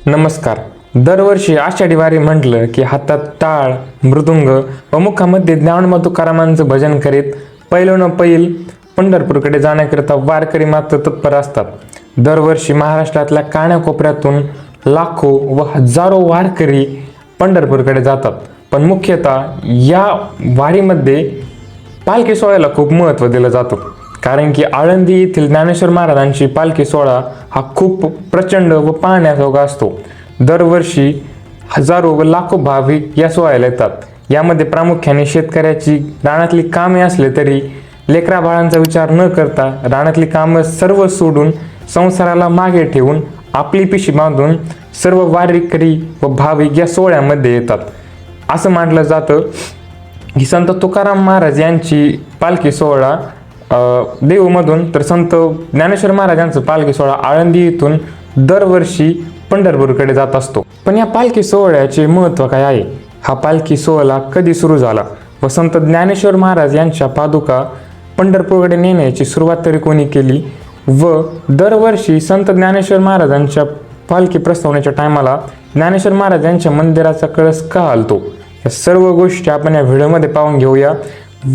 नमस्कार. दरवर्षी आषाढी वारी म्हटलं की हातात टाळ, मृदुंग व मुखामध्ये ज्ञानोबा तुकारामांचं भजन करीत पैल पंढरपूरकडे जाण्याकरिता वारकरी मात्र तत्पर असतात. दरवर्षी महाराष्ट्रातल्या कानाकोपऱ्यातून लाखो व हजारो वारकरी पंढरपूरकडे जातात. पण मुख्यतः या वारीमध्ये पालखी सोहळ्याला खूप महत्त्व दिलं जातं. कारण की आळंदी येथील ज्ञानेश्वर महाराजांची पालखी सोहळा हा खूप प्रचंड व पाहण्याजोगा असतो. दरवर्षी हजारो व लाखो भाविक या सोहळ्याला येतात. यामध्ये प्रामुख्याने शेतकऱ्याची रानातली कामे असले तरी लेकरा बाळांचा विचार न करता रानातली कामं सर्व सोडून संसाराला मागे ठेवून आपली पिशी बांधून सर्व वारकरी व भाविक या सोहळ्यामध्ये येतात. असं म्हटलं जातं की संत तुकाराम महाराज यांची पालखी सोहळा देहूमधून तर संत ज्ञानेश्वर महाराजांचं पालखी सोहळा आळंदी येथून दरवर्षी पंढरपूरकडे जात असतो. पण या पालखी सोहळ्याचे महत्त्व काय आहे? हा पालखी सोहळा कधी सुरू झाला व संत ज्ञानेश्वर महाराज यांच्या पादुका पंढरपूरकडे नेण्याची सुरुवात तरी कोणी केली व दरवर्षी संत ज्ञानेश्वर महाराजांच्या पालखी प्रस्थानाच्या टायमाला ज्ञानेश्वर महाराज यांच्या मंदिराचा कळस का हलतो, या सर्व गोष्टी आपण या व्हिडिओमध्ये पाहून घेऊया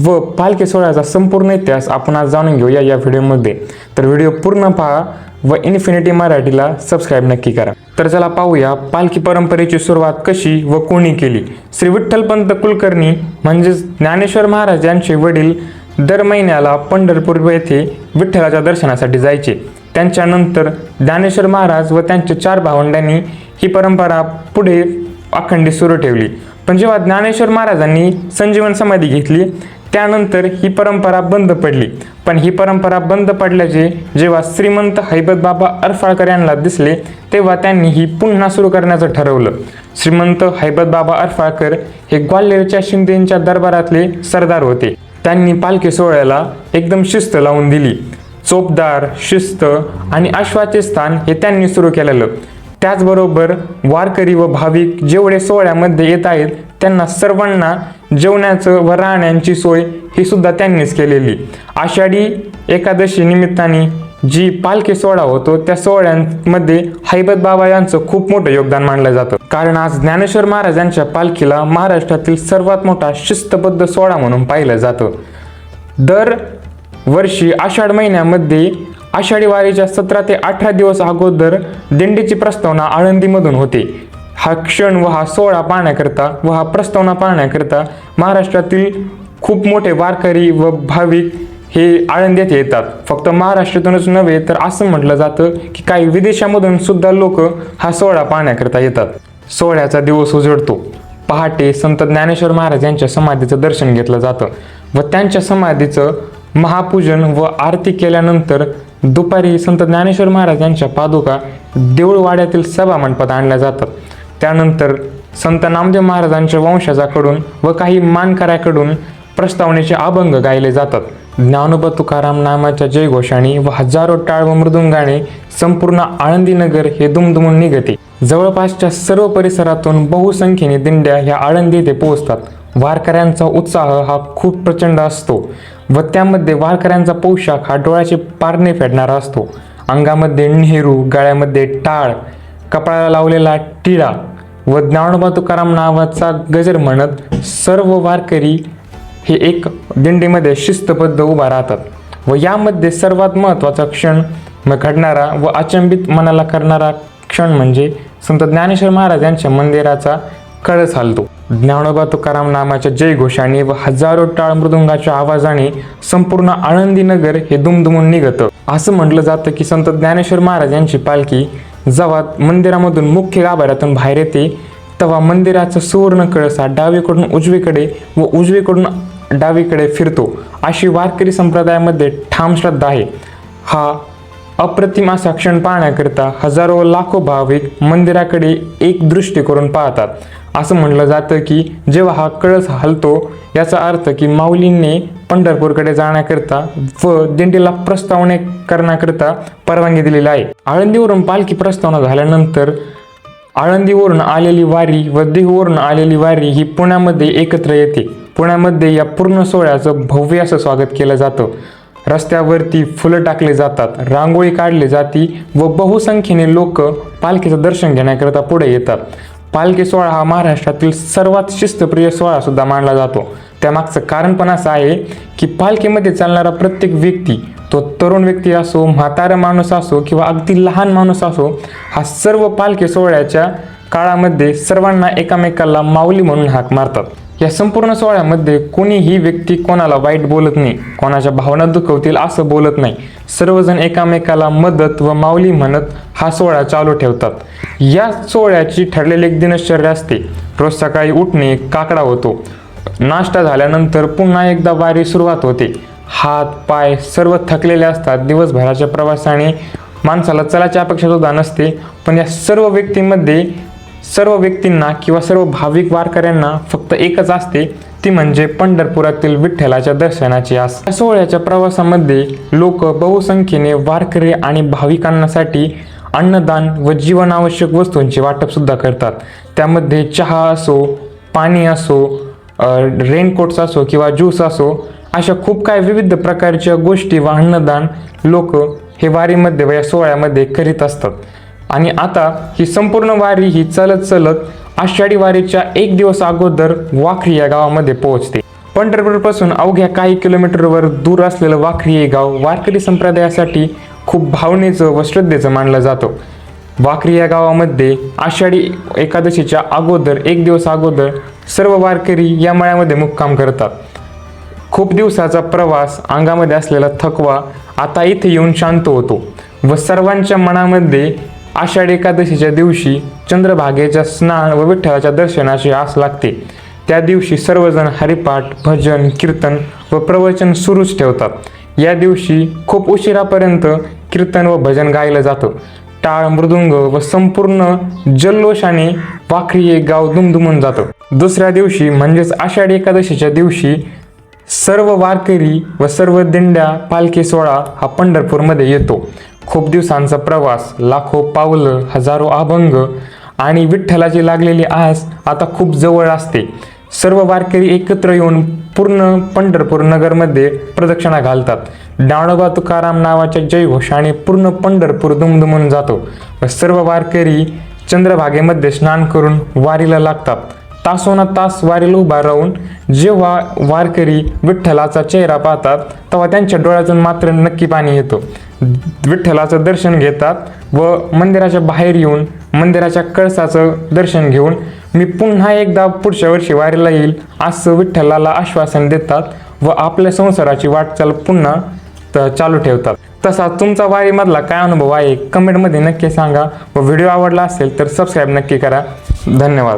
व पालखी सोहळ्याचा संपूर्ण इतिहास आपण आज जाणून घेऊया या व्हिडिओमध्ये. तर व्हिडिओ पूर्ण पहा व इन्फिनिटी मराठीला सबस्क्राईब नक्की करा. तर चला पाहूया पालखी परंपरेची सुरुवात कशी व कोणी केली. श्री विठ्ठलपंत कुलकर्णी म्हणजेच ज्ञानेश्वर महाराज यांचे वडील दर महिन्याला पंढरपूर येथे विठ्ठलाच्या दर्शनासाठी जायचे. त्यांच्यानंतर ज्ञानेश्वर महाराज व त्यांच्या 4 भावंडांनी ही परंपरा पुढे अखंडित सुरू ठेवली. पण जेव्हा ज्ञानेश्वर महाराजांनी संजीवन समाधी घेतली त्यानंतर ही परंपरा बंद पडली. पण ही परंपरा बंद पडल्याचे जेव्हा श्रीमंत हैबत बाबा अरफाळकर यांना दिसले तेव्हा त्यांनी ही पुन्हा सुरू करण्याचं ठरवलं. श्रीमंत हैबत बाबा अरफाळकर हे ग्वाल्हेरच्या शिंदेच्या दरबारातले सरदार होते. त्यांनी पालखी सोहळ्याला एकदम शिस्त लावून दिली. चोपदार, शिस्त आणि अश्वाचे स्थान हे त्यांनी सुरू केलेलं. त्याचबरोबर वारकरी व भाविक जेवढे सोहळ्यामध्ये येत आहेत त्यांना सर्वांना जेवणाचं व राहण्याची सोय ही सुद्धा त्यांनीच केलेली. आषाढी एकादशी निमित्ताने जी पालखी सोहळा होतो त्या सोहळ्यांमध्ये हैबत बाबा यांचं खूप मोठं योगदान मानलं जातं. कारण आज ज्ञानेश्वर महाराजांच्या पालखीला महाराष्ट्रातील सर्वात मोठा शिस्तबद्ध सोहळा म्हणून पाहिलं जातं. दर वर्षी आषाढ महिन्यामध्ये आषाढी वारीच्या 17 ते 18 दिवस अगोदर दिंडीची प्रस्तावना आळंदीमधून होते. हा क्षण व हा सोहळा पाहण्याकरता व हा प्रस्तावना पाहण्याकरता महाराष्ट्रातील खूप मोठे वारकरी व भाविक हे आळंदीत येतात. फक्त महाराष्ट्रातूनच नव्हे तर असं म्हटलं जातं की काही विदेशामधून सुद्धा लोक हा सोहळा पाहण्याकरता येतात. सोहळ्याचा दिवस उजळतो. पहाटे संत ज्ञानेश्वर महाराज यांच्या समाधीचं दर्शन घेतलं जातं व त्यांच्या समाधीचं महापूजन व आरती केल्यानंतर दुपारी संत ज्ञानेश्वर महाराज यांच्या पादुका देऊळवाड्यातील सभा मंडपात आणल्या जातात. त्यानंतर संत नामदेव महाराजांच्या वंशजाकडून व काही मानकऱ्याकडून प्रस्तावनेचे अभंग गायले जातात. ज्ञानोबा तुकाराम नामाच्या जयघोषाने व हजारो टाळ व मृदुंगाने संपूर्ण आळंदी नगर हे दुमदुमून निघते. जवळपासच्या सर्व परिसरातून बहुसंख्येने दिंड्या ह्या आळंदी येथे पोहोचतात. वारकऱ्यांचा उत्साह हा खूप प्रचंड असतो व त्यामध्ये वारकऱ्यांचा पोशाख हा डोळ्याचे पारणे फेडणारा असतो. अंगामध्ये नेहरू, गळ्यामध्ये टाळ, कपाळाला लावलेला टिळा व ज्ञानोबा तुकाराम नावाचा गजर म्हणत सर्व वारकरी हे एक दिंडीमध्ये शिस्तबद्ध उभा राहतात व यामध्ये सर्वात महत्त्वाचा क्षण घडणारा व अचंबित मनाला करणारा क्षण म्हणजे संत ज्ञानेश्वर महाराज यांच्या मंदिराचा कळस हलतो. ज्ञानोबा तुकाराम नामाच्या जयघोषाने व हजारो टाळ मृदुंगाच्या आवाजाने संपूर्ण आळंदी नगर हे दुमदुमून निघतं. असं म्हटलं जातं की संत ज्ञानेश्वर महाराज यांची पालखी जेव्हा मंदिरामधून मुख्य गाभाऱ्यातून बाहेर येते तेव्हा मंदिराचा सुवर्ण कळस हा डावीकडून उजवीकडे व उजवीकडून डावीकडे फिरतो अशी वारकरी संप्रदायामध्ये ठाम श्रद्धा आहे. हा अप्रतिम असा क्षण पाहण्याकरिता हजारो लाखो भाविक मंदिराकडे एक दृष्टी करून पाहतात. असं म्हटलं जातं की जेव्हा हा कळस हलतो याचा अर्थ की माऊलींनी पंढरपूरकडे जाण्याकरता व दिंडीला प्रस्तावने करण्याकरता परवानगी दिलेली आहे. आळंदीवरून पालखी प्रस्तावना झाल्यानंतर आळंदीवरून आलेली वारी व देहूवरून आलेली वारी ही पुण्यामध्ये एकत्र येते. पुण्यामध्ये या पूर्ण सोहळ्याचं भव्य असं स्वागत केलं जातं. रस्त्यावरती फुलं टाकले जातात, रांगोळी काढली जाती व बहुसंख्येने लोक पालखीचं दर्शन घेण्याकरिता पुढे येतात. पालखी सोहळा हा महाराष्ट्रातील सर्वात शिस्तप्रिय सोहळा सुद्धा मानला जातो. त्यामागचं कारण पण असं आहे की पालखीमध्ये चालणारा प्रत्येक व्यक्ती, तो तरुण व्यक्ती असो, म्हातारा माणूस असो किंवा अगदी लहान माणूस असो, हा सर्व पालखी सोहळ्याच्या काळामध्ये सर्वांना एकामेकाला माऊली म्हणून हाक मारतात. या संपूर्ण सोहळ्यामध्ये कोणीही व्यक्ती कोणाला वाईट बोलत नाही, कोणाच्या भावना दुखवतील असं बोलत नाही. सर्वजण एकामेकाला मदत व माऊली म्हणत हा सोहळा चालू ठेवतात. या सोहळ्याची ठरलेली एक दिनचर्या असते. रोज सकाळी उठणे, काकडा होतो, नाश्ता झाल्यानंतर पुन्हा एकदा वारी सुरुवात होते. हात पाय सर्व थकलेले असतात. दिवसभराच्या प्रवासाने माणसाला चलाची अपेक्षा सुद्धा नसते. पण या सर्व व्यक्तींना किंवा सर्व भाविक वारकऱ्यांना फक्त एकच असते, ती म्हणजे पंढरपुरातील विठ्ठलाच्या दर्शनाची आस. या सोहळ्याच्या प्रवासामध्ये लोक बहुसंख्येने वारकरी आणि भाविकांसाठी अन्नदान व जीवनावश्यक वस्तूंचे वाटप सुद्धा करतात. त्यामध्ये चहा असो, पाणी असो, रेनकोट्स असो किंवा ज्यूस असो, अशा खूप काही विविध प्रकारच्या गोष्टी व अन्नदान लोक हे वारीमध्ये व या सोहळ्यामध्ये करीत असतात. आणि आता ही संपूर्ण वारी ही चलत आषाढी वारीच्या एक दिवस अगोदर वाखरी या गावामध्ये पोहोचते. पंढरपूरपासून अवघ्या काही किलोमीटरवर दूर असलेलं वाखरी हे गाव वारकरी संप्रदायासाठी खूप भावनेचं व श्रद्धेचं मानलं जातं. वाखरी या गावामध्ये आषाढी एकादशीच्या अगोदर एक दिवस अगोदर सर्व वारकरी या मळ्यामध्ये मुक्काम करतात. खूप दिवसाचा प्रवास, अंगामध्ये असलेला थकवा आता इथे येऊन शांत होतो व सर्वांच्या मनामध्ये आषाढी एकादशीच्या दिवशी चंद्रभागेच्या स्नान व विठ्ठलाच्या दर्शनाची आस लागते. त्या दिवशी सर्वजण हरिपाठ, भजन, कीर्तन व प्रवचन सुरूच ठेवतात. या दिवशी खूप उशिरापर्यंत कीर्तन व भजन गायलं जातं. टाळ, मृदुंग व संपूर्ण जल्लोषाने वाखरी हे गाव दुमदुमून जातं. दुसऱ्या दिवशी म्हणजेच आषाढी एकादशीच्या दिवशी सर्व वारकरी व सर्व दिंड्या पालखी सोहळा हा पंढरपूरमध्ये येतो. खूप दिवसांचा प्रवास, लाखो पावलं, हजारो अभंग आणि विठ्ठलाची लागलेली आस आता खूप जवळ असते. सर्व वारकरी एकत्र येऊन पूर्ण पंढरपूर नगरमध्ये प्रदक्षिणा घालतात. ज्ञानोबा तुकाराम नावाच्या जयघोषाने पूर्ण पंढरपूर दुमदुमून जातो व सर्व वारकरी चंद्रभागेमध्ये स्नान करून वारीला लागतात. तासोना तास वारीला उभा राहून जेव्हा वारकरी विठ्ठलाचा चेहरा पाहतात तेव्हा त्यांच्या डोळ्यातून मात्र नक्की पाणी येतं. विठ्ठलाचं दर्शन घेतात व मंदिराच्या बाहेर येऊन मंदिराच्या कळसाचं दर्शन घेऊन मी पुन्हा एकदा पुढच्या वर्षी वारीला येईल असं विठ्ठलाला आश्वासन देतात व आपल्या संसाराची वाटचाल पुन्हा चालू ठेवतात. तसा तुमचा वारीमधला काय अनुभव आहे कमेंटमध्ये नक्की सांगा व व्हिडिओ आवडला असेल तर सबस्क्राईब नक्की करा. धन्यवाद.